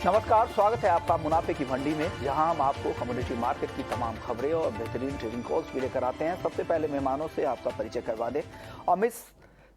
नमस्कार, स्वागत है आपका मुनाफे की मंडी में, जहां हम आपको कमोडिटी मार्केट की तमाम खबरें और बेहतरीन ट्रेडिंग कॉल्स भी लेकर आते हैं। सबसे पहले मेहमानों से आपका परिचय करवा दें। अमित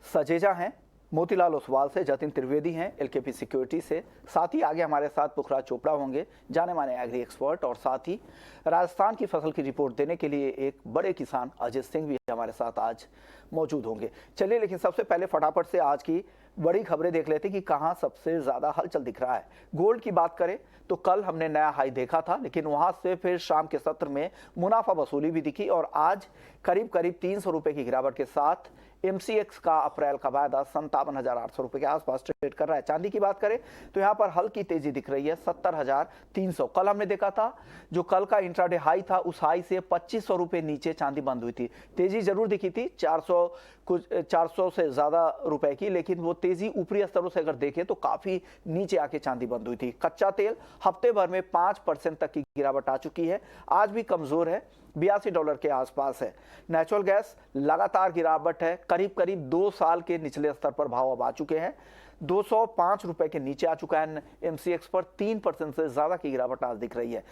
सजेजा हैं, मोतीलाल ओसवाल से, जतिन त्रिवेदी हैं एलकेपी सिक्योरिटी से, साथ ही आगे हमारे साथ पुखराज चोपड़ा होंगे, जाने माने एग्री एक्सपर्ट, और साथ ही राजस्थान की फसल की रिपोर्ट देने के लिए एक बड़े किसान अजित सिंह भी हमारे साथ आज मौजूद होंगे। चलिए, लेकिन सबसे पहले फटाफट से आज की बड़ी खबरें देख लेते कि कहां सबसे ज्यादा हलचल दिख रहा है। गोल्ड की बात करें तो कल हमने नया हाई देखा था, लेकिन वहां से फिर शाम के सत्र में मुनाफा वसूली भी दिखी और आज करीब करीब 300 रुपए की गिरावट के साथ एमसीएक्स का अप्रैल का वायदा 57,800 रुपए के आसपास ट्रेड कर रहा है। चांदी की बात करें तो यहां पर हल्की तेजी दिख रही है, 70,300। कल हमने देखा था जो कल का इंट्राडे हाई था, उस हाई से 2500 रुपए नीचे चांदी बंद हुई थी। तेजी जरूर दिखी थी 400 से ज्यादा रुपए की, लेकिन वो तेजी ऊपरी स्तरों से अगर देखें तो काफी नीचे आके चांदी बंद हुई थी। कच्चा तेल हफ्ते भर में 5% तक की गिरावट आ चुकी है, आज भी कमजोर है, $82 के आसपास है। नेचुरल गैस लगातार गिरावट है, करीब करीब 2 साल के निचले स्तर पर भाव अब आ चुके हैं, 205 रुपए के नीचे आ चुका है एमसीएक्स पर। 3% से ज्यादा की गिरावट आज दिख रही है।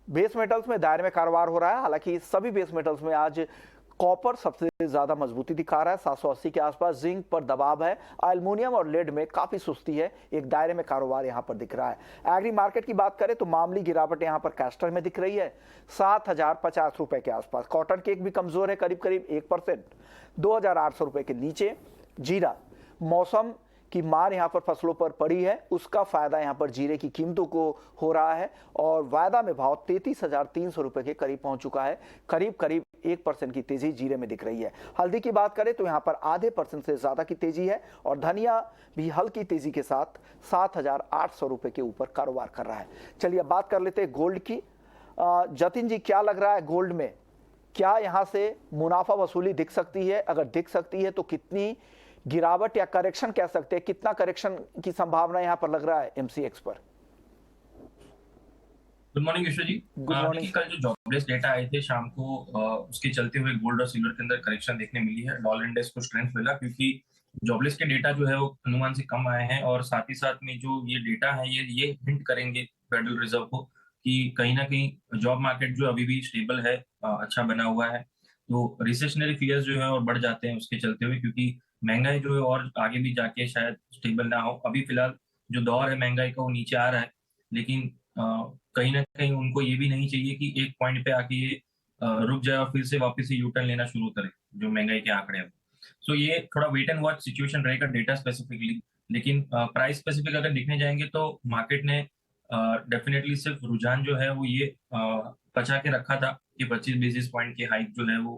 बेस मेटल्स में दायरे में कारोबार हो रहा है, हालांकि सभी बेस मेटल्स में आज कॉपर सबसे ज्यादा मजबूती दिखा रहा है, 780 के आसपास। जिंक पर दबाव है, एल्युमिनियम और लेड में काफी सुस्ती है, एक दायरे में कारोबार यहां पर दिख रहा है। एग्री मार्केट की बात करें तो मामूली गिरावट यहां पर कैस्टर में दिख रही है, 7,050 रुपए के आसपास। कॉटन केक भी कमजोर है, करीब करीब 1%, 2,800 रुपए के नीचे। जीरा, मौसम की मार यहां पर फसलों पर पड़ी है, उसका फायदा यहां पर जीरे की कीमतों को हो रहा है और वायदा में भाव 33,300 रुपए के करीब पहुंच चुका है। करीब करीब 1% की तेजी जीरे में दिख रही है। हल्दी की बात करें तो यहां पर आधे % से ज्यादा की तेजी है और धनिया भी हल्की तेजी के साथ 7,800 रुपए के ऊपर कारोबार कर रहा है। चलिए अब बात कर लेते हैं गोल्ड की। जतिन जी, क्या लग रहा है गोल्ड में, क्या यहां से मुनाफा वसूली दिख सकती है? अगर दिख सकती है तो कितनी गिरावट या करेक्शन कह सकते हैं, कितना करेक्शन की संभावना यहां पर लग रहा है एमसीएक्स पर? गुड मॉर्निंग विश्व जी। Good morning. कल जो जॉबलेस डेटा आए थे शाम को, उसके चलते हुए गोल्ड और सिल्वर के अंदर करेक्शन देखने मिली है। डॉलर इंडेक्स को स्ट्रेंथ मिला क्योंकि जॉबलेस के डेटा जो है वो अनुमान से कम आए हैं और साथ ही साथ में जो ये डेटा है ये हिंट करेंगे फेडरल रिजर्व को कि कहीं ना कहीं जॉब मार्केट जो अभी भी स्टेबल है, अच्छा बना हुआ है। तो रिसेशनरी फियर्स जो है और बढ़ जाते हैं उसके चलते हुए, क्योंकि महंगाई जो है और आगे भी जाके शायद स्टेबल ना हो। अभी फिलहाल जो दौर है महंगाई का वो नीचे आ रहा है, लेकिन कहीं ना कहीं उनको ये भी नहीं चाहिए कि एक पॉइंट पे आके ये रुक जाए और फिर से वापस से यूटर्न लेना शुरू करे जो महंगाई के आंकड़े हैं। सो ये थोड़ा वेट एंड वॉच सिचुएशन रहेगा डेटा स्पेसिफिकली, लेकिन प्राइस स्पेसिफिक अगर देखने जाएंगे तो मार्केट ने डेफिनेटली सिर्फ रुझान जो है वो ये बचा के रखा था कि 25 बेसिस पॉइंट की हाइक जो है वो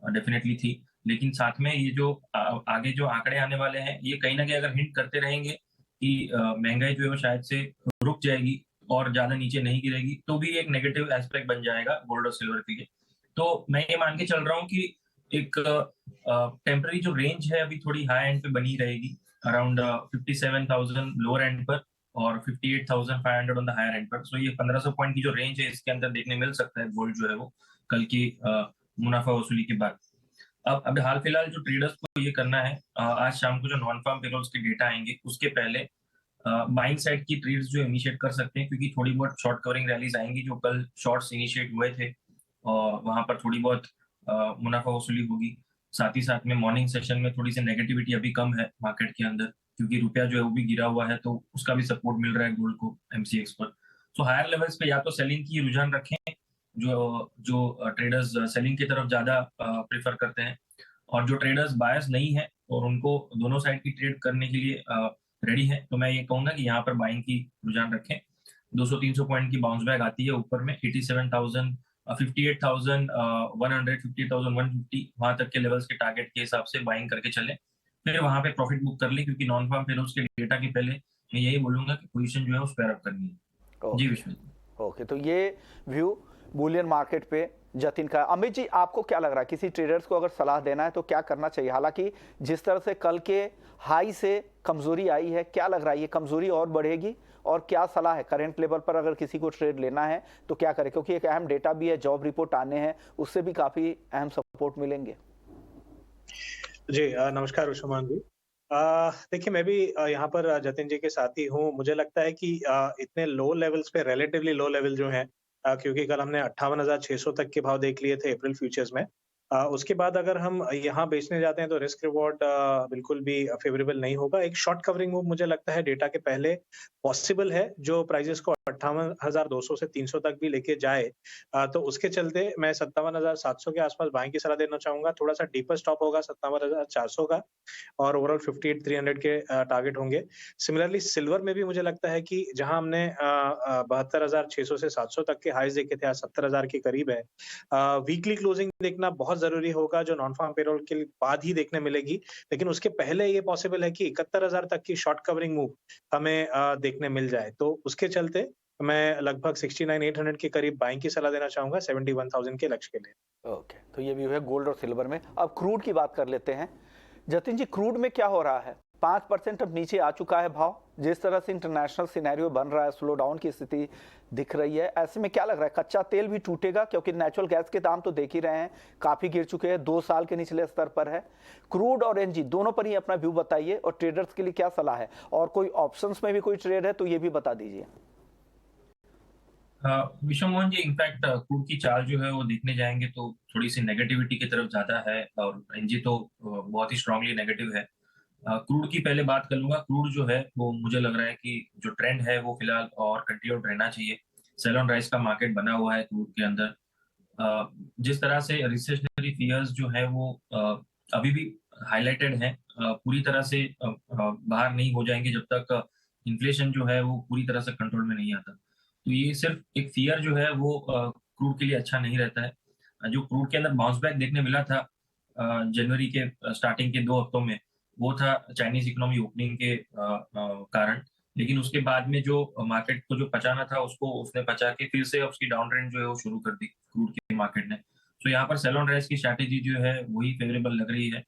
डेफिनेटली थी, लेकिन साथ में ये जो आगे जो आंकड़े आने वाले हैं ये कहीं ना कहीं अगर हिंट करते रहेंगे कि महंगाई जो है वो शायद से रुक जाएगी और ज्यादा नीचे नहीं गिरेगी, तो भी एक नेगेटिव एस्पेक्ट बन जाएगा गोल्ड और सिल्वर के लिए। तो मैं ये मान के चल रहा हूँ कि एक टेम्पररी जो रेंज है अभी थोड़ी हाई एंड पे बनी रहेगी, अराउंड 57,000 लोअर एंड पर और 58,500 ऑन द हायर एंड पर। सो ये 1500 पॉइंट की जो रेंज है इसके अंदर देखने मिल सकता है गोल्ड जो है वो कल की मुनाफा वसूली के बाद। अब हाल फिलहाल जो ट्रेडर्स को ये करना है, आज शाम को जो नॉन फार्म पेरोल्स के डेटा आएंगे उसके पहले बाइंग साइड की ट्रेड्स जो इनिशिएट कर सकते हैं, क्योंकि थोड़ी बहुत शॉर्ट कवरिंग रैलीज आएंगी जो कल शॉर्ट्स इनिशिएट हुए थे और वहां पर थोड़ी बहुत मुनाफा वसूली होगी। साथ ही साथ में मॉर्निंग सेशन में थोड़ी सी नेगेटिविटी अभी कम है मार्केट के अंदर, क्योंकि रुपया जो है वो भी गिरा हुआ है, तो उसका भी सपोर्ट मिल रहा है गोल्ड को एमसीएक्स पर। सो हायर लेवल्स पे या तो सेलिंग की रुझान रखें, जो जो ट्रेडर्स सेलिंग की तरफ ज्यादा प्रेफर करते हैं, और जो ट्रेडर्स बायर्स नहीं है और उनको दोनों साइड की ट्रेड करने के लिए रेडी है, तो मैं ये कहूंगा कि यहाँ पर बाइंग की रुझान रखें। 200-300 पॉइंट की बाउंस बैक आती है ऊपर में, 87,000, 58,100, 58,150 वहां तक के लेवल्स के टारगेट के हिसाब से बाइंग करके चले, फिर वहां पे प्रॉफिट बुक कर ले, क्योंकि नॉन फार्म पेरोल्स के डेटा के पहले मैं यही बोलूंगा कि पोजीशन जो है उस पर अप करनी है। जी विश्व। ओके, तो ये व्यू बुलियन मार्केट पे जतिन का। अमित जी, आपको क्या लग रहा है, किसी ट्रेडर्स को अगर सलाह देना है तो क्या करना चाहिए? हालांकि जिस तरह से कल के हाई से कमजोरी आई है, क्या लग रहा है ये कमजोरी और बढ़ेगी? और क्या सलाह है करंट लेवल पर, अगर किसी को ट्रेड लेना है तो क्या करें? क्योंकि एक अहम डेटा भी है, जॉब रिपोर्ट आने हैं, उससे भी काफी अहम सपोर्ट मिलेंगे। जी नमस्कार विश्वमान जी। देखिए मैं भी यहाँ पर जतिन जी के साथ ही हूँ। मुझे लगता है कि इतने लो लेवल्स पे रिलेटिवली लो लेवल जो हैं, क्योंकि कल हमने 58,600 तक के भाव देख लिए थे अप्रैल फ्यूचर्स में। उसके बाद अगर हम यहाँ बेचने जाते हैं तो रिस्क रिवॉर्ड बिल्कुल भी फेवरेबल नहीं होगा। एक शॉर्ट कवरिंग मूव मुझे लगता है डेटा के पहले पॉसिबल है, जो प्राइसेस को 58,200 से 300 तक भी लेके जाए। तो उसके चलते मैं 57,700 के आसपास बाइंग की सलाह देना चाहूँगा। थोड़ा-सा डीपर स्टॉप होगा 57,400 का, और ओवरऑल 58,300 के टारगेट होंगे। सिमिलरली सिल्वर में भी मुझे लगता है कि जहां हमने 72,600 से 700 तक के हाईज देखे थे, आज 70,000 के करीब है। वीकली क्लोजिंग देखना बहुत जरूरी होगा, जो नॉन फार्म पेरोल के बाद ही देखने मिलेगी, लेकिन उसके पहले ये पॉसिबल है कि 71,000 तक की शॉर्ट कवरिंग मूव हमें देखने मिल जाए। तो उसके चलते मैं लगभग 69,800 के करीब बाइंग की सलाह देना चाहूंगा 71,000 के लक्ष्य के लिए। ओके, तो ये व्यू है गोल्ड और सिल्वर में। अब क्रूड की बात कर लेते हैं। जतिन जी, क्रूड में क्या हो रहा है? 5% अब नीचे आ चुका है भाव। जिस तरह से इंटरनेशनल सिनेरियो बन रहा है, स्लो डाउन की स्थिति दिख रही है, ऐसे में क्या लग रहा है कच्चा तेल भी टूटेगा? क्योंकि नेचुरल गैस के दाम तो देख ही रहे हैं, काफी गिर चुके हैं, 2 साल के निचले स्तर पर है। क्रूड और एनजी दोनों पर ही अपना व्यू बताइए, और ट्रेडर्स के लिए क्या सलाह है, और कोई ऑप्शंस में भी कोई ट्रेड है तो ये भी बता दीजिए। विश्व मोहन जी, इनफैक्ट क्रूड की चाल जो है वो देखने जाएंगे तो थोड़ी सी नेगेटिविटी की तरफ ज्यादा है, और एनजी तो बहुत ही स्ट्रांगली नेगेटिव है। क्रूड की पहले बात कर लूंगा। क्रूड जो है वो मुझे लग रहा है कि जो ट्रेंड है वो फिलहाल और कंटिन्यूड रहना चाहिए। सेल ऑन राइज का मार्केट बना हुआ है क्रूड के अंदर। जिस तरह से रिसेशनरी फियर्स जो है वो अभी भी हाईलाइटेड है, पूरी तरह से बाहर नहीं हो जाएंगे जब तक इन्फ्लेशन जो है वो पूरी तरह से कंट्रोल में नहीं आता। तो ये सिर्फ एक फियर जो है वो क्रूड के लिए अच्छा नहीं रहता है। जो क्रूड के अंदर बाउंस बैक देखने मिला था जनवरी के स्टार्टिंग के 2 हफ्तों में, वो था चाइनीज इकोनॉमी ओपनिंग के कारण। लेकिन उसके बाद में जो मार्केट को जो पचाना था उसको उसने पचा के फिर से उसकी डाउन ट्रेंड जो है वो शुरू कर दी क्रूड की मार्केट ने। तो यहाँ पर सेल ऑन राइज की स्ट्रैटेजी जो है वही फेवरेबल लग रही है।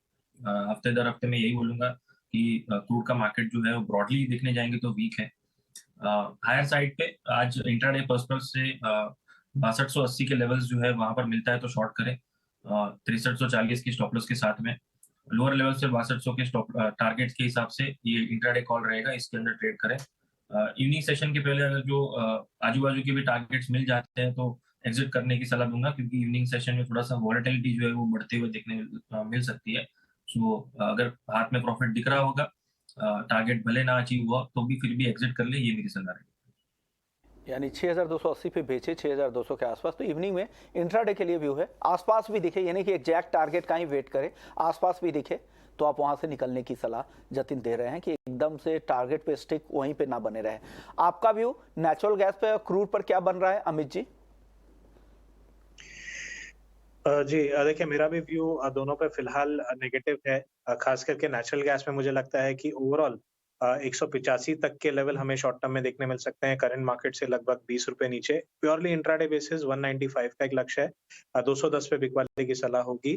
हफ्ते दर हफ्ते में यही बोलूंगा कि क्रूड का मार्केट जो है वो ब्रॉडली देखने जाएंगे तो वीक है। हायर साइड पे आज इंट्राडे पर्सपेक्टिव से 6280 के लेवल्स जो है वहां पर मिलता है तो शॉर्ट करें 6340 की स्टॉप लॉस के साथ में। लोअर लेवल से 6200 के स्टॉप टारगेट के हिसाब से ये इंट्राडे कॉल रहेगा, इसके अंदर ट्रेड करें। इवनिंग सेशन के पहले अगर जो आजू बाजू के भी टारगेट्स मिल जाते हैं तो एग्जिट करने की सलाह दूंगा, क्योंकि इवनिंग सेशन में थोड़ा सा वॉलेटिलिटी जो है वो बढ़ते हुए देखने मिल सकती है। सो अगर हाथ में प्रॉफिट दिख रहा होगा, टारगेट भले ना अचीव हुआ तो भी फिर भी एग्जिट कर ले, ये मेरी सलाह है। यानी 6280 पे बेचे, 6200 के आसपास। तो इवनिंग में इंट्राडे के लिए व्यू है, आसपास भी दिखे, यानी कि एग्जैक्ट टारगेट का ही वेट करे, आसपास भी दिखे तो आप वहां से निकलने की सलाह जतिन दे रहे हैं कि एकदम से टारगेट पे स्टिक वहीं पे ना बने रहे। आपका व्यू नेचुरल गैस पे और क्रूड पर क्या बन रहा है अमित जी? जी, देखिए मेरा भी व्यू दोनों पे फिलहाल नेगेटिव है। खास करके नेचुरल गैस में मुझे लगता है कि ओवरऑल 185 तक के लेवल हमें शॉर्ट टर्म में देखने मिल सकते हैं, करंट मार्केट से लगभग 20 रुपए नीचे। प्योरली इंट्राडे बेसिस 195 का एक लक्ष्य है। 210 पे बिकवाली की सलाह होगी।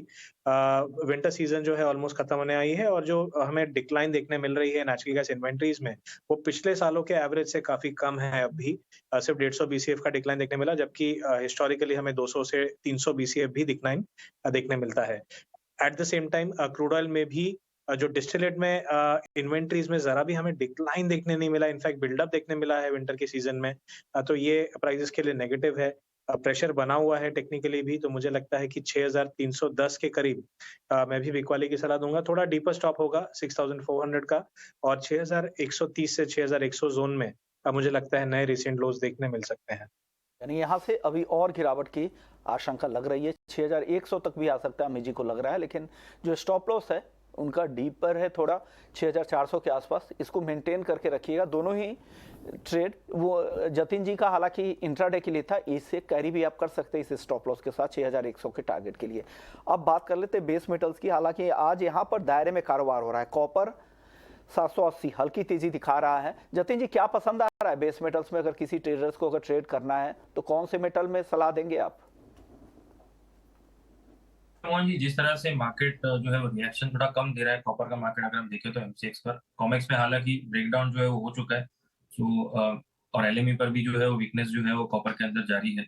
विंटर सीजन जो है ऑलमोस्ट खत्म होने आई है, और जो हमें डिक्लाइन देखने मिल रही है नेचुरल गैस इन्वेंटरीज में, वो पिछले सालों के एवरेज से काफी कम है अब भी। सिर्फ 150 बीसीएफ का डिक्लाइन देखने मिला, जबकि हिस्टोरिकली हमें 200 से 300 बीसीएफ भी डिक्लाइन देखने मिलता है। At the same time crude oil में भी जो डिस्टिलेट में इन्वेंटरीज में जरा भी हमें डिक्लाइन देखने नहीं मिला, इनफैक्ट बिल्डअप देखने मिला है विंटर के सीजन में। तो ये प्राइसेस के लिए नेगेटिव है। प्रेशर बना हुआ है टेक्निकली भी, तो मुझे लगता है कि 6310 के करीब मैं भी बिकवाली की सलाह दूंगा। थोड़ा डीपर स्टॉप होगा 6400 का, और 6130 से 6100 जोन में मुझे लगता है नए रिसेंट लोज देखने मिल सकते हैं। यानी यहाँ से अभी और गिरावट की आशंका लग रही है, 6100 तक भी आ सकता है अमित जी को लग रहा है, लेकिन जो स्टॉप लॉस है उनका डीपर है थोड़ा 6400 के आसपास, इसको मेंटेन करके रखिएगा। दोनों ही ट्रेड वो जतिन जी का हालांकि इंट्राडे के लिए था, इससे कैरी भी आप कर सकते हैं इस स्टॉप लॉस के साथ 6100 के टारगेट के लिए। अब बात कर लेते हैं बेस मेटल्स की। हालांकि आज यहाँ पर दायरे में कारोबार हो रहा है। कॉपर 780 हल्की तेजी दिखा रहा है। जतिन जी, क्या पसंद आ रहा है बेस मेटल्स में? अगर किसी ट्रेडर्स को अगर ट्रेड करना है तो कौन से मेटल में सलाह देंगे आप? मोहन जी, जिस तरह से मार्केट जो है वो रिएक्शन थोड़ा कम दे रहा है कॉपर का मार्केट, अगर हम देखें तो एमसीएक्स पर, कॉमेक्स में हालांकि ब्रेकडाउन जो है वो हो चुका है। सो और एलएमई पर भी जो है वो वीकनेस जो है वो कॉपर के अंदर जारी है।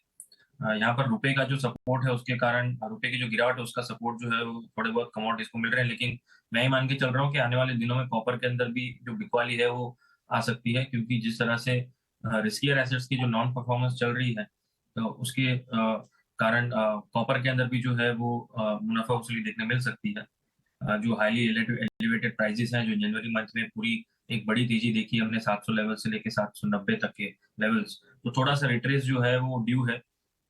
यहाँ पर रुपए का जो सपोर्ट है उसके कारण रुपए की जो गिरावट है उसका सपोर्ट जो है वो थोड़े बहुत कमोडिटीज को मिल रहे हैं, लेकिन मैं ही मान के चल रहा हूँ कि आने वाले दिनों में कॉपर के अंदर भी जो बिकवाली है वो आ सकती है, क्योंकि जिस तरह से रिस्कियर एसेट्स की जो नॉन परफॉर्मेंस चल रही है तो उसके कारण कॉपर के अंदर भी जो है वो मुनाफा वसूली देखने मिल सकती है। जो हाईली एलिवेटेड प्राइसेस हैं जो जनवरी मंथ में पूरी एक बड़ी तेजी देखी हमने 700 लेवल से लेके 790 तक के लेवल्स, तो थोड़ा सा रिट्रेस जो है वो ड्यू है।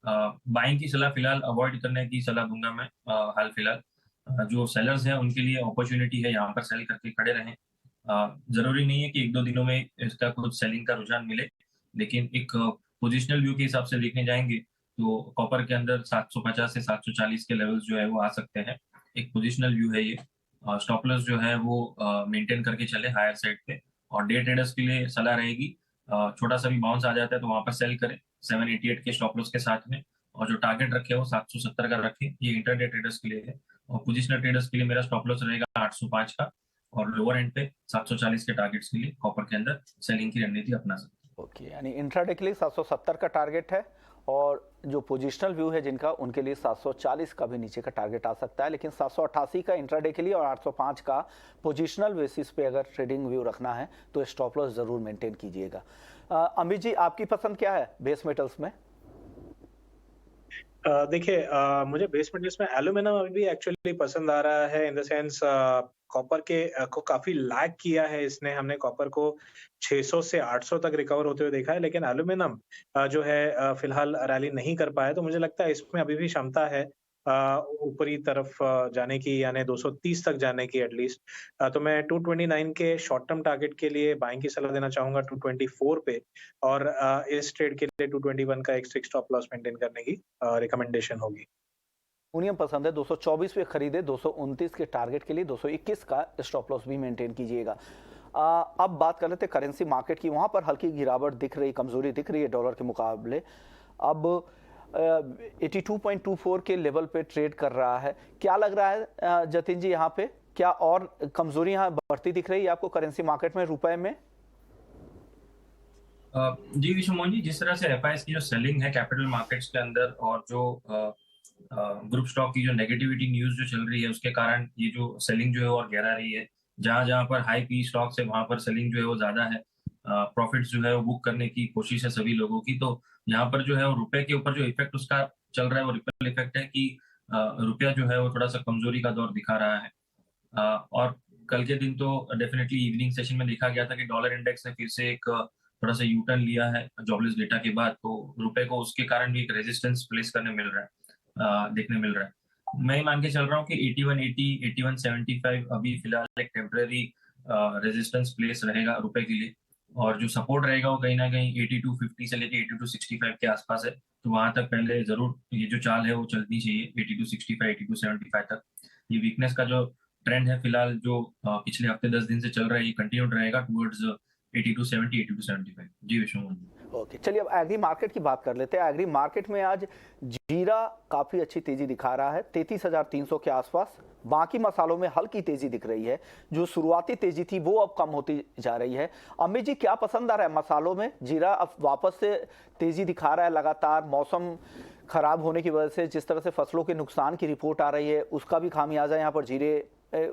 बाइंग की सलाह फिलहाल अवॉइड करने की सलाह दूंगा मैं हाल फिलहाल। जो सेलर्स हैं उनके लिए अपॉर्चुनिटी है यहाँ पर सेल करके खड़े रहें। जरूरी नहीं है कि 1-2 दिनों में इसका कुछ सेलिंग का रुझान मिले, लेकिन एक पोजिशनल व्यू के हिसाब से देखने जाएंगे तो कॉपर के अंदर 750 से 740 के लेवल्स जो है वो आ सकते हैं। एक पोजिशनल व्यू है ये। स्टॉप लॉस जो है वो मेंटेन करके चले हायर साइड पे, और डे ट्रेडर्स के लिए सलाह रहेगी छोटा सा भी बाउंस आ जाता है तो वहां पर सेल करें 788 के स्टॉप लॉस के साथ में, और जो टारगेट रखे वो 770 का रखें। ये इंटरडे ट्रेडर्स के लिए है, और पोजिशनल ट्रेडर्स के लिए मेरा स्टॉप लॉस रहेगा 805 का, और लोअर एंड पे 740 के टारगेट्स के लिए कॉपर के अंदर सेलिंग की रणनीति अपना सकते हैं। ओके, यानी इंट्राडे के लिए 770 का टारगेट है, और जो पोजिशनल व्यू है जिनका उनके लिए 740 का भी नीचे का टारगेट आ सकता है, लेकिन 788 का इंट्राडे के लिए और 805 का पोजिशनल बेसिस पे अगर ट्रेडिंग व्यू रखना है तो स्टॉप लॉस जरूर मेंटेन कीजिएगा। अमित जी, आपकी पसंद क्या है बेस मेटल्स में? देखिए, मुझे बेस मेटल्स में एल्यूमिनियम अभी भी एक्चुअली पसंद आ रहा है, इन द सेंस कॉपर के को काफी लैग किया है इसने। हमने कॉपर को 600 से 800 तक रिकवर होते हुए देखा है, लेकिन एल्यूमिनियम जो है फिलहाल रैली नहीं कर पाया। तो मुझे लगता है इसमें अभी भी क्षमता है ऊपरी तरफ जाने की, यानी 230 तक जाने की एटलीस्ट। तो मैं 229 के शॉर्ट टर्म टारगेट के लिए बाइंग की सलाह देना चाहूंगा 224 पे, और इस ट्रेड के लिए 221 का एक स्ट्रिक्ट स्टॉप लॉस मेंटेन करने की रिकमेंडेशन होगी। एल्यूमिनियम पसंद है, 224 पे खरीदे, 229 के टारगेट के लिए 221 का स्टॉप लॉस भी मेंटेन कीजिएगा। अब बात कर लेते हैं करेंसी मार्केट की। वहां पर हल्की गिरावट दिख रही, कमजोरी दिख रही है डॉलर के मुकाबले। अब 82.24 के लेवल पे ट्रेड कर रहा है। क्या लग रहा है जतिन जी, यहाँ पे क्या और कमजोरी यहाँ बढ़ती दिख रही है आपको करेंसी मार्केट में रुपए में? जी विश्व मोहन जी, जिस तरह से एफआईएस की जो सेलिंग है कैपिटल मार्केट्स के अंदर, और जो ग्रुप स्टॉक की जो नेगेटिविटी न्यूज जो चल रही है उसके कारण ये जो सेलिंग जो है और गहरा रही है। जहां जहां पर हाई पी स्टॉक्स है वहां पर सेलिंग जो है वो ज्यादा है। प्रॉफिट्स जो है वो बुक करने की कोशिश है सभी लोगों की। तो यहाँ पर जो है वो रुपए के ऊपर जो इफेक्ट उसका चल रहा है वो रिपल इफेक्ट है कि रुपया जो है वो थोड़ा सा कमजोरी का दौर दिखा रहा है। और कल के दिन तो डेफिनेटली इवनिंग सेशन में देखा गया था कि डॉलर इंडेक्स ने फिर से एक थोड़ा सा यूटर्न लिया है जॉबलेस डेटा के बाद, तो रुपए को उसके कारण भी एक रेजिस्टेंस प्लेस करने मिल रहा है, देखने मिल रहा है। मैं मान के चल रहा हूँ कि 8180 8175 अभी फिलहाल एक टेम्पररी रेजिस्टेंस प्लेस रहेगा रुपए के लिए, और जो सपोर्ट रहेगा वो कहीं ना कहीं 8250 से लेके 8265 के आसपास है। तो वहां तक पहले जरूर ये जो चाल है वो चलनी चाहिए 8265 8275 तक। ये वीकनेस का जो ट्रेंड है फिलहाल जो पिछले हफ्ते 10 दिन से चल रहा है ये कंटिन्यूड रहेगा टुवर्ड्स 8270 8275। जी विष्णु। ओके, चलिए अब एग्री मार्केट की बात कर लेते हैं। एग्री मार्केट में आज जीरा काफी अच्छी तेजी दिखा रहा है 33,300 के आसपास। बाकी मसालों में हल्की तेजी दिख रही है, जो शुरुआती तेजी थी वो अब कम होती जा रही है। अमित जी, क्या पसंद आ रहा है मसालों में? जीरा अब वापस से तेजी दिखा रहा है लगातार, मौसम खराब होने की वजह से जिस तरह से फसलों के नुकसान की रिपोर्ट आ रही है उसका भी खामियाजा यहाँ पर जीरे,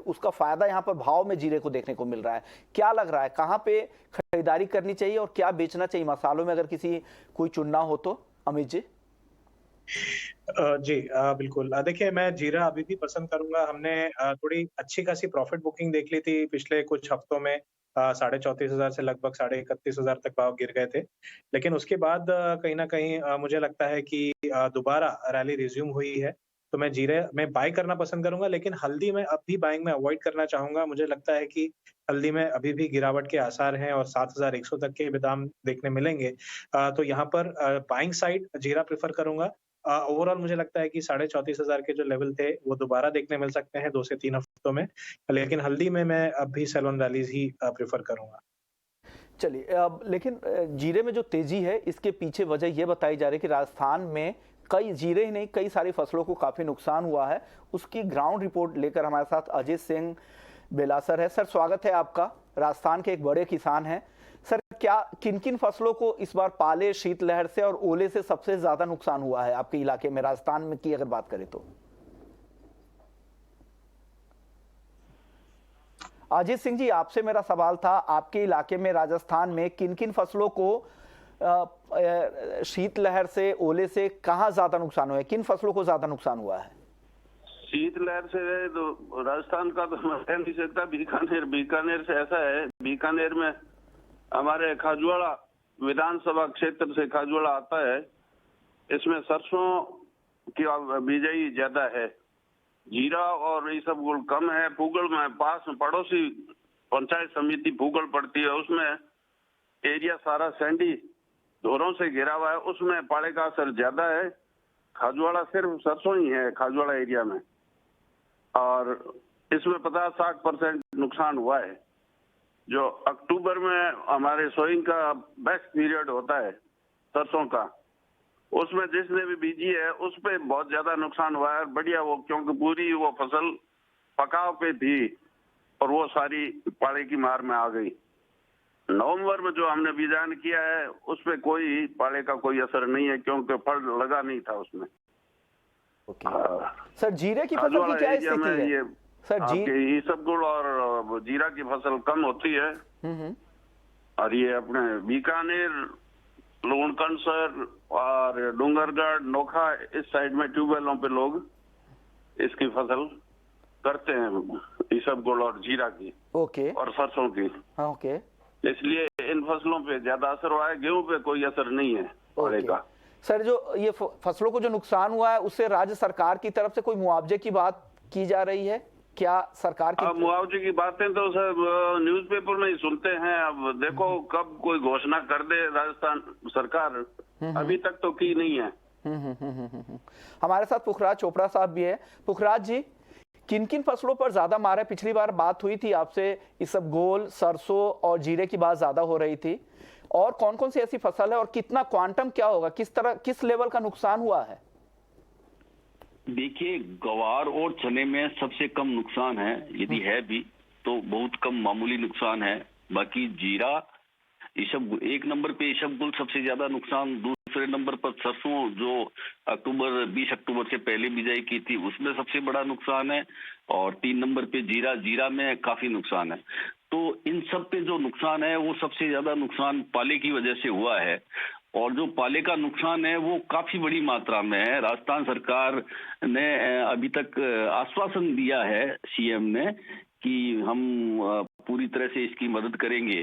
उसका फायदा यहाँ पर भाव में जीरे को देखने को मिल रहा है। क्या लग रहा है कहाँ पे खरीदारी करनी चाहिए और क्या बेचना चाहिए मसालों में, अगर किसी कोई चुनना हो तो? अमित जी। जी, बिल्कुल। देखिए, मैं जीरा अभी भी पसंद करूंगा। हमने थोड़ी अच्छी खासी प्रॉफिट बुकिंग देख ली थी पिछले कुछ हफ्तों में। 34,500 से लगभग 31,500 तक भाव गिर गए थे, लेकिन उसके बाद कहीं ना कहीं मुझे लगता है कि दोबारा रैली रिज्यूम हुई है। तो मैं जीरे में बाय करना पसंद करूंगा, लेकिन हल्दी में अब भी बाइंग में अवॉइड करना चाहूंगा। मुझे लगता है कि हल्दी में अभी भी गिरावट के आसार हैं और 7,100 तक के दाम देखने मिलेंगे। तो यहाँ पर बाइंग साइड जीरा प्रेफर करूंगा। ओवरऑल मुझे लगता है कि 34,500 के जो लेवल थे वो दोबारा देखने मिल सकते हैं 2 से 3 हफ्तों में, लेकिन हल्दी में मैं अब भी सेल ऑन रैलीज ही प्रेफर करूंगा। चलिए, अब लेकिन जीरे में जो तेजी है इसके पीछे वजह यह बताई जा रही है कि राजस्थान में कई जीरे ही नहीं कई सारी फसलों को काफी नुकसान हुआ है। उसकी ग्राउंड रिपोर्ट लेकर हमारे साथ अजय सिंह बेलासर है। सर, स्वागत है आपका। राजस्थान के एक बड़े किसान हैं। सर, क्या किन किन फसलों को इस बार पाले, शीतलहर से और ओले से सबसे ज्यादा नुकसान हुआ है आपके इलाके में, राजस्थान में की अगर बात करें तो? अजीत सिंह जी, आपसे मेरा सवाल था, आपके इलाके में राजस्थान में किन किन फसलों को शीतलहर से, ओले से कहाँ ज्यादा नुकसान हुआ है, किन फसलों को ज्यादा नुकसान हुआ है? शीतलहर से तो राजस्थान का तो मैं कह नहीं सकता, बीकानेर से ऐसा है, बीकानेर में हमारे खाजुआड़ा विधानसभा क्षेत्र से खाजुआड़ा आता है, इसमें सरसों की बिजाई ज्यादा है, जीरा और ये सब गुड़ कम है। पूगल में पास में पड़ोसी पंचायत समिति पूगल पड़ती है, उसमें एरिया सारा सैंडी धोरों से घिरा हुआ है, उसमें पाले का असर ज्यादा है। खाजुआड़ा सिर्फ सरसों ही है खाजुआड़ा एरिया में, और इसमें 50-60% नुकसान हुआ है। जो अक्टूबर में हमारे सोइंग का बेस्ट पीरियड होता है सरसों का, उसमें जिसने भी बीजी है उस पे बहुत ज्यादा नुकसान हुआ है। बढ़िया वो, क्योंकि पूरी वो फसल पकाव पे थी और वो सारी पाले की मार में आ गई। नवंबर में जो हमने बीजान किया है उस पे कोई पाले का कोई असर नहीं है, क्योंकि फल लगा नहीं था उसमें। सर, जीरे की फसल की क्या स्थिति है? ये सर जी, ईसबगुल और जीरा की फसल कम होती है, और ये अपने बीकानेर, लूणकंसर और डूंगरगढ़, नोखा, इस साइड में ट्यूबवेलों पे लोग इसकी फसल करते हैं, ईसबगुल और जीरा की। ओके। और सरसों की। ओके। इसलिए इन फसलों पे ज्यादा असर हुआ है, गेहूं पे कोई असर नहीं है पड़ेगा। सर, जो ये फसलों को जो नुकसान हुआ है उससे राज्य सरकार की तरफ से कोई मुआवजे की बात की जा रही है क्या? सरकार की मुआवजे की बातें तो सब न्यूज़पेपर में ही सुनते हैं। अब देखो कब कोई घोषणा कर दे राजस्थान सरकार, अभी तक तो की नहीं है। हमारे साथ पुखराज चोपड़ा साहब भी है। पुखराज जी, किन किन फसलों पर ज्यादा मार है? पिछली बार बात हुई थी आपसे, इसबगोल, सरसों और जीरे की बात ज्यादा हो रही थी, और कौन कौन सी ऐसी फसल है और कितना क्वांटम क्या होगा, किस लेवल का नुकसान हुआ है? देखिए, गवार और चने में सबसे कम नुकसान है, यदि है भी तो बहुत कम मामूली नुकसान है। बाकी जीरा, ईसबगुल एक नंबर पे, ईसबगुल सबसे ज्यादा नुकसान, दूसरे नंबर पर सरसों जो 20 अक्टूबर से पहले बिजाई की थी उसमें सबसे बड़ा नुकसान है, और 3 नंबर पे जीरा में काफी नुकसान है। तो इन सब पे जो नुकसान है वो सबसे ज्यादा नुकसान पाले की वजह से हुआ है, और जो पाले का नुकसान है वो काफी बड़ी मात्रा में है। राजस्थान सरकार ने अभी तक आश्वासन दिया है सीएम ने कि हम पूरी तरह से इसकी मदद करेंगे।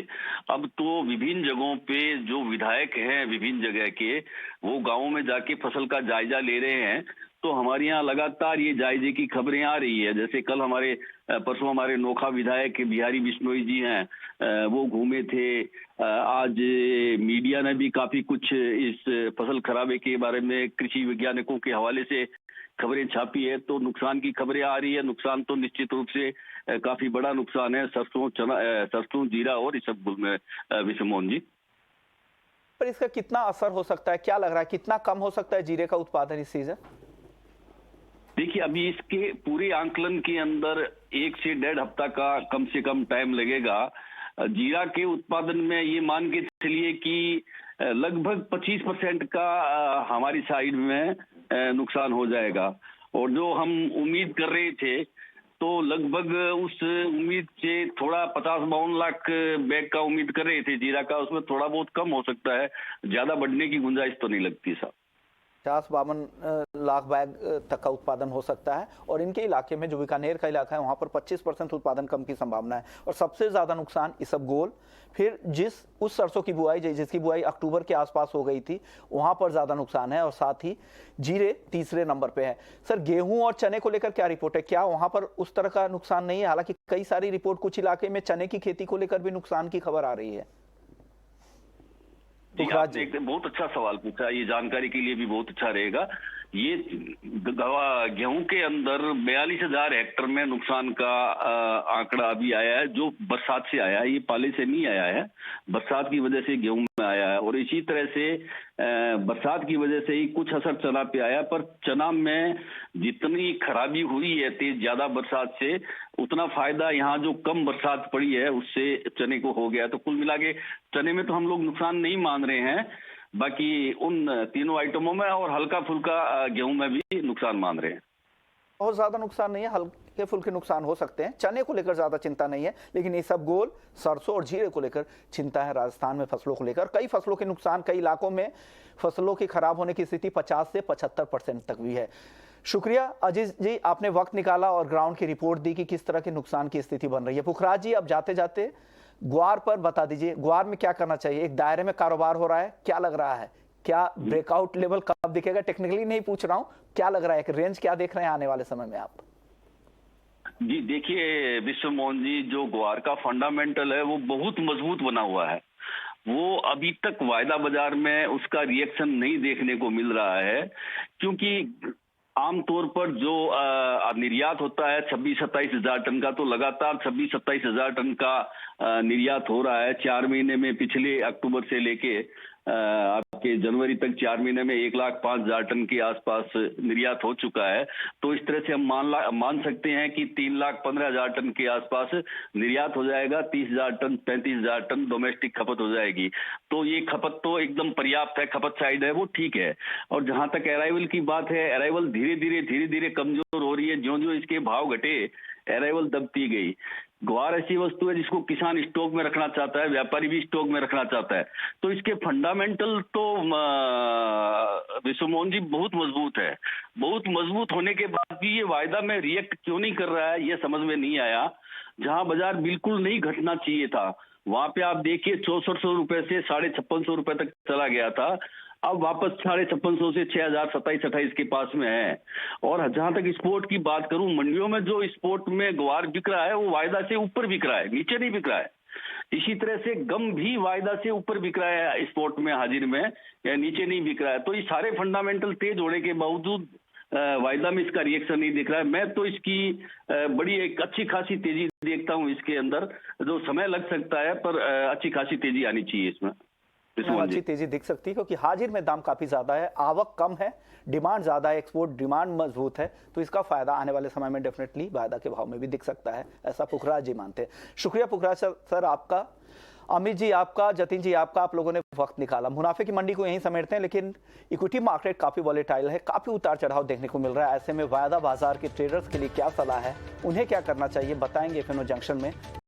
अब तो विभिन्न जगहों पे जो विधायक हैं विभिन्न जगह के, वो गांवों में जाके फसल का जायजा ले रहे हैं। तो हमारे यहाँ लगातार ये जायजे की खबरें आ रही है। जैसे कल परसों हमारे नोखा विधायक बिहारी बिश्नोई जी हैं, वो घूमे थे। आज मीडिया ने भी काफी कुछ इस फसल खराबे के बारे में कृषि वैज्ञानिकों के हवाले से खबरें छापी है। तो नुकसान की खबरें आ रही है। नुकसान तो निश्चित रूप से काफी बड़ा नुकसान है सरसों, जीरा और इसबगुल में। विश्वमोहन जी, पर इसका कितना असर हो सकता है, क्या लग रहा है, कितना कम हो सकता है जीरे का उत्पादन इस सीजन? देखिए, अभी इसके पूरे आंकलन के अंदर 1 से 1.5 हफ्ता का कम से कम टाइम लगेगा। जीरा के उत्पादन में ये मान के चलिए कि लगभग 25% का हमारी साइड में नुकसान हो जाएगा, और जो हम उम्मीद कर रहे थे तो लगभग उस उम्मीद से थोड़ा 50-52 लाख बैग का उम्मीद कर रहे थे जीरा का, उसमें थोड़ा बहुत कम हो सकता है, ज्यादा बढ़ने की गुंजाइश तो नहीं लगती साहब। 50-52 लाख बैग तक का उत्पादन हो सकता है, और इनके इलाके में जो बीकानेर का इलाका है वहां पर 25% उत्पादन कम की संभावना है। और सबसे ज्यादा नुकसान इसबगोल, फिर उस सरसों की बुआई जिसकी बुआई अक्टूबर के आसपास हो गई थी वहां पर ज्यादा नुकसान है, और साथ ही जीरे तीसरे नंबर पे है। सर, गेहूं और चने को लेकर क्या रिपोर्ट है? क्या वहां पर उस तरह का नुकसान नहीं है? हालांकि कई सारी रिपोर्ट, कुछ इलाके में चने की खेती को लेकर भी नुकसान की खबर आ रही है। आपने एक बहुत अच्छा सवाल पूछा, ये जानकारी के लिए भी बहुत अच्छा रहेगा। ये गेहूं के अंदर 42,000 हेक्टर में नुकसान का आंकड़ा अभी आया है, जो बरसात से आया है, ये पाले से नहीं आया है, बरसात की वजह से गेहूं में आया है। और इसी तरह से बरसात की वजह से ही कुछ असर चना पे आया, पर चना में जितनी खराबी हुई है तेज ज्यादा बरसात से, उतना फायदा यहाँ जो कम बरसात पड़ी है उससे चने को हो गया। तो कुल मिला के चने में तो हम लोग नुकसान नहीं मान रहे हैं, बाकी उन तीनों आइटमों में और हल्का फुल्का गेहूं में भी नुकसान मान रहे हैं। बहुत ज्यादा नुकसान नहीं है, हल्के फुल्के नुकसान हो सकते हैं। चने को लेकर ज्यादा चिंता नहीं है, लेकिन ये सब गोल सरसों और जीरे को लेकर चिंता है राजस्थान में फसलों को लेकर। कई फसलों के नुकसान, कई इलाकों में फसलों के खराब होने की स्थिति 50 से 75% तक भी है। शुक्रिया अजीज जी, आपने वक्त निकाला और ग्राउंड की रिपोर्ट दी कि किस तरह के नुकसान की स्थिति बन रही है। पुखराज जी, अब जाते जाते ग्वार पर बता दीजिए, ग्वार में क्या करना चाहिए? एक दायरे में कारोबार हो रहा है, क्या लग रहा है? क्या ब्रेकआउट लेवल कब दिखेगा? टेक्निकली नहीं पूछ रहा हूं, क्या लग रहा है, एक रेंज क्या देख रहे हैं आने वाले समय में आप? जी देखिए विश्व मोहन जी, जो ग्वार का फंडामेंटल है वो बहुत मजबूत बना हुआ है। वो अभी तक वायदा बाजार में उसका रिएक्शन नहीं देखने को मिल रहा है, क्योंकि आमतौर पर जो निर्यात होता है 26-27 हजार टन का, तो लगातार 26-27 हजार टन का निर्यात हो रहा है 4 महीने में। पिछले अक्टूबर से लेके आपके जनवरी तक 4 महीने में 1,05,000 टन के आसपास निर्यात हो चुका है। तो इस तरह से हम मान सकते हैं कि 3,15,000 टन के आसपास निर्यात हो जाएगा। 30,000 टन 35,000 टन डोमेस्टिक खपत हो जाएगी। तो ये खपत तो एकदम पर्याप्त है, खपत साइड है वो ठीक है। और जहां तक अराइवल की बात है, अराइवल धीरे धीरे कमजोर हो रही है। ज्यों ज्यों इसके भाव घटे अराइवल दबती गई। ग्वार ऐसी वस्तु है जिसको किसान स्टॉक में रखना चाहता है, व्यापारी भी स्टॉक में रखना चाहता है। तो इसके फंडामेंटल तो विश्व मोहन जी बहुत मजबूत है। बहुत मजबूत होने के बाद भी ये वायदा में रिएक्ट क्यों नहीं कर रहा है, ये समझ में नहीं आया। जहां बाजार बिल्कुल नहीं घटना चाहिए था, वहां पे आप देखिए 6400 रुपए से 5650 रुपए तक चला गया था। अब वापस 5650 से 6000 27-28 के पास में है। और जहां तक एक्सपोर्ट की बात करूं, मंडियों में जो एक्सपोर्ट में ग्वार बिक रहा है वो वायदा से ऊपर बिक रहा है, नीचे नहीं बिक रहा है। इसी तरह से गम भी वायदा से ऊपर बिक रहा है एक्सपोर्ट में, हाजिर में, या नीचे नहीं बिक रहा है। तो ये सारे फंडामेंटल तेज होने के बावजूद वायदा में इसका रिएक्शन नहीं दिख रहा है। मैं तो इसकी बड़ी एक अच्छी खासी तेजी देखता हूं इसके अंदर, जो समय लग सकता है पर अच्छी खासी तेजी आनी चाहिए इसमें। अच्छी तेजी दिख सकती है क्योंकि हाजिर में दाम काफी ज्यादा है, आवक कम है, डिमांड ज्यादा है, एक्सपोर्ट डिमांड मजबूत है। तो इसका फायदा आने वाले समय में डेफिनेटली वायदा के भाव में भी दिख सकता है, ऐसा पुखराज जी मानते हैं। शुक्रिया पुखराज सर आपका, अमित जी आपका, जतिन जी आपका, आप लोगों ने वक्त निकाला। मुनाफे की मंडी को यहीं समेटते हैं, लेकिन इक्विटी मार्केट काफी वॉलेटाइल है, काफी उतार चढ़ाव देखने को मिल रहा है। ऐसे में वायदा बाजार के ट्रेडर्स के लिए क्या सलाह है, उन्हें क्या करना चाहिए, बताएंगे FNO जंक्शन में।